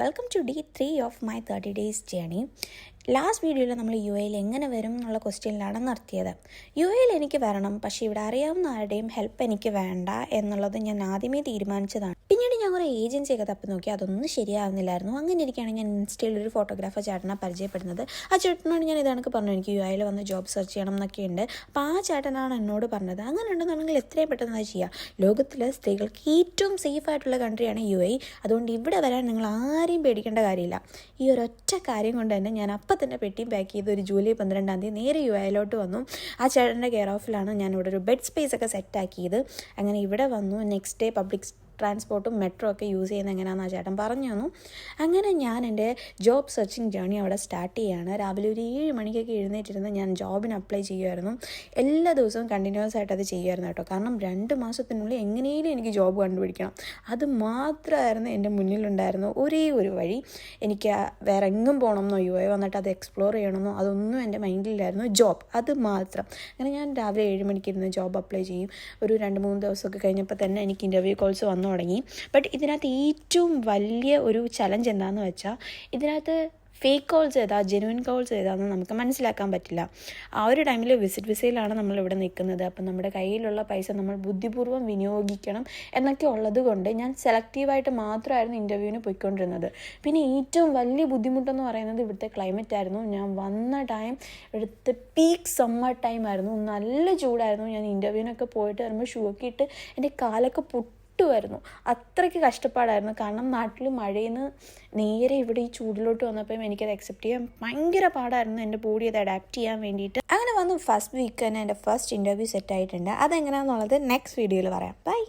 Welcome to day 3 of my 30 days journey. Last വീഡിയോയിൽ നമ്മൾ U എയിൽ എങ്ങനെ വരും എന്നുള്ള ക്വസ്റ്റ്യനിലാണ് നിർത്തിയത്. യു എയിൽ എനിക്ക് വരണം, പക്ഷേ ഇവിടെ അറിയാവുന്ന ആരുടെയും ഹെൽപ്പ് എനിക്ക് വേണ്ട എന്നുള്ളത് ഞാൻ ആദ്യമേ തീരുമാനിച്ചതാണ്. പിന്നീട് ഞാൻ കുറേ ഏജൻസിയൊക്കെ തപ്പി നോക്കി, അതൊന്നും ശരിയാവുന്നില്ലായിരുന്നു. അങ്ങനെ ഇരിക്കുകയാണ് ഞാൻ ഇൻസ്റ്റയിൽ ഒരു ഫോട്ടോഗ്രാഫർ ചേട്ടനെ പരിചയപ്പെടുന്നത്. ആ ചേട്ടനോട് ഞാൻ ഇതാണൊക്കെ പറഞ്ഞു, എനിക്ക് യു എയിൽ വന്ന് ജോബ് സെർച്ച് ചെയ്യണം എന്നൊക്കെ ഉണ്ട്. അപ്പോൾ ആ ചേട്ടനാണ് എന്നോട് പറഞ്ഞത്, അങ്ങനെ ഉണ്ടെന്നുണ്ടെങ്കിൽ എത്രയും പെട്ടെന്ന് അത് ചെയ്യാം. ലോകത്തിലെ സ്ത്രീകൾക്ക് ഏറ്റവും സേഫ് ആയിട്ടുള്ള കൺട്രിയാണ് യു എ. അതുകൊണ്ട് ഇവിടെ വരാൻ നിങ്ങൾ ആരെയും പേടിക്കേണ്ട കാര്യമില്ല. ഈ ഒരൊറ്റ കാര്യം കൊണ്ട് തന്നെ ഞാൻ അപ്പം തന്നെ പെട്ടിയും പാക്ക് ചെയ്ത് ഒരു ജൂലൈ 12 നേരെ യു എയിലോട്ട് വന്നു. ആ ചേട്ടൻ്റെ കെയർ ഓഫിലാണ് ഞാൻ ഇവിടെ ഒരു ബെഡ് സ്പേസ് ഒക്കെ സെറ്റാക്കിയത്. അങ്ങനെ ഇവിടെ വന്നു. നെക്സ്റ്റ് ഡേ പബ്ലിക് ട്രാൻസ്പോർട്ടും മെട്രോ ഒക്കെ യൂസ് ചെയ്യുന്നത് എങ്ങനെയാണെന്ന് ആ ചേട്ടൻ പറഞ്ഞു തന്നു. അങ്ങനെ ഞാൻ എൻ്റെ ജോബ് സെർച്ചിങ് ജേണി അവിടെ സ്റ്റാർട്ട് ചെയ്യുകയാണ്. രാവിലെ ഒരു 7 മണിക്കൊക്കെ എഴുന്നേറ്റിരുന്ന് ഞാൻ ജോബിന് അപ്ലൈ ചെയ്യുമായിരുന്നു. എല്ലാ ദിവസവും കണ്ടിന്യൂസ് ആയിട്ട് അത് ചെയ്യുമായിരുന്നു കേട്ടോ. കാരണം 2 മാസത്തിനുള്ളിൽ എങ്ങനെയും എനിക്ക് ജോബ് കണ്ടുപിടിക്കണം. അത് മാത്രമായിരുന്നു എൻ്റെ മുന്നിലുണ്ടായിരുന്നു ഒരേ ഒരു വഴി. എനിക്ക് വേറെ എങ്ങും പോകണമെന്നോ യു എ വന്നിട്ട് അത് എക്സ്പ്ലോർ ചെയ്യണമെന്നോ അതൊന്നും എൻ്റെ മൈൻഡിലില്ലായിരുന്നു. ജോബ് അത് മാത്രം. അങ്ങനെ ഞാൻ രാവിലെ 7 മണിക്ക് ഇരുന്ന് ജോബ് അപ്ലൈ ചെയ്യും. ഒരു 2-3 ദിവസമൊക്കെ കഴിഞ്ഞപ്പോൾ തന്നെ എനിക്ക് ഇൻ്റർവ്യൂ കോൾസ് വന്നു തുടങ്ങി. ബട്ട് ഇതിനകത്ത് ഏറ്റവും വലിയ ഒരു ചലഞ്ച് എന്താണെന്ന് വെച്ചാൽ, ഇതിനകത്ത് ഫേക്ക് കോൾസ് ഏതാ ജെനുവിൻ കോൾസ് ഏതാണെന്ന് നമുക്ക് മനസ്സിലാക്കാൻ പറ്റില്ല. ആ ഒരു ടൈമിൽ വിസിറ്റ് വിസയിലാണ് നമ്മളിവിടെ നിൽക്കുന്നത്. അപ്പം നമ്മുടെ കയ്യിലുള്ള പൈസ നമ്മൾ ബുദ്ധിപൂർവ്വം വിനിയോഗിക്കണം എന്നൊക്കെ ഉള്ളത് കൊണ്ട് ഞാൻ സെലക്റ്റീവായിട്ട് മാത്രമായിരുന്നു ഇൻ്റർവ്യൂവിന് പോയിക്കൊണ്ടിരുന്നത്. പിന്നെ ഏറ്റവും വലിയ ബുദ്ധിമുട്ടെന്ന് പറയുന്നത് ഇവിടുത്തെ ക്ലൈമറ്റ് ആയിരുന്നു. ഞാൻ വന്ന ടൈം ഇവിടുത്തെ പീക്ക് സമ്മർ ടൈം ആയിരുന്നു. നല്ല ചൂടായിരുന്നു. ഞാൻ ഇൻ്റർവ്യൂവിനൊക്കെ പോയിട്ട് വരുമ്പോൾ ഷൂ ഒക്കെ ഇട്ട് എൻ്റെ കാലൊക്കെ ായിരുന്നു. അത്രയ്ക്ക് കഷ്ടപ്പാടായിരുന്നു. കാരണം നാട്ടിൽ മഴയിൽ നിന്ന് നേരെ ഇവിടെ ഈ ചൂടിലോട്ട് വന്നപ്പോൾ എനിക്കത് അക്സെപ്റ്റ് ചെയ്യാൻ ഭയങ്കര പാടായിരുന്നു. എൻ്റെ ബോഡി അത് അഡാപ്റ്റ് ചെയ്യാൻ വേണ്ടിയിട്ട്. അങ്ങനെ വന്നു ഫസ്റ്റ് വീക്ക് തന്നെ എൻ്റെ ഫസ്റ്റ് ഇൻ്റർവ്യൂ സെറ്റ് ആയിട്ടുണ്ട്. അതെങ്ങനെയാണെന്നുള്ളത് നെക്സ്റ്റ് വീഡിയോയിൽ പറയാം. ബൈ.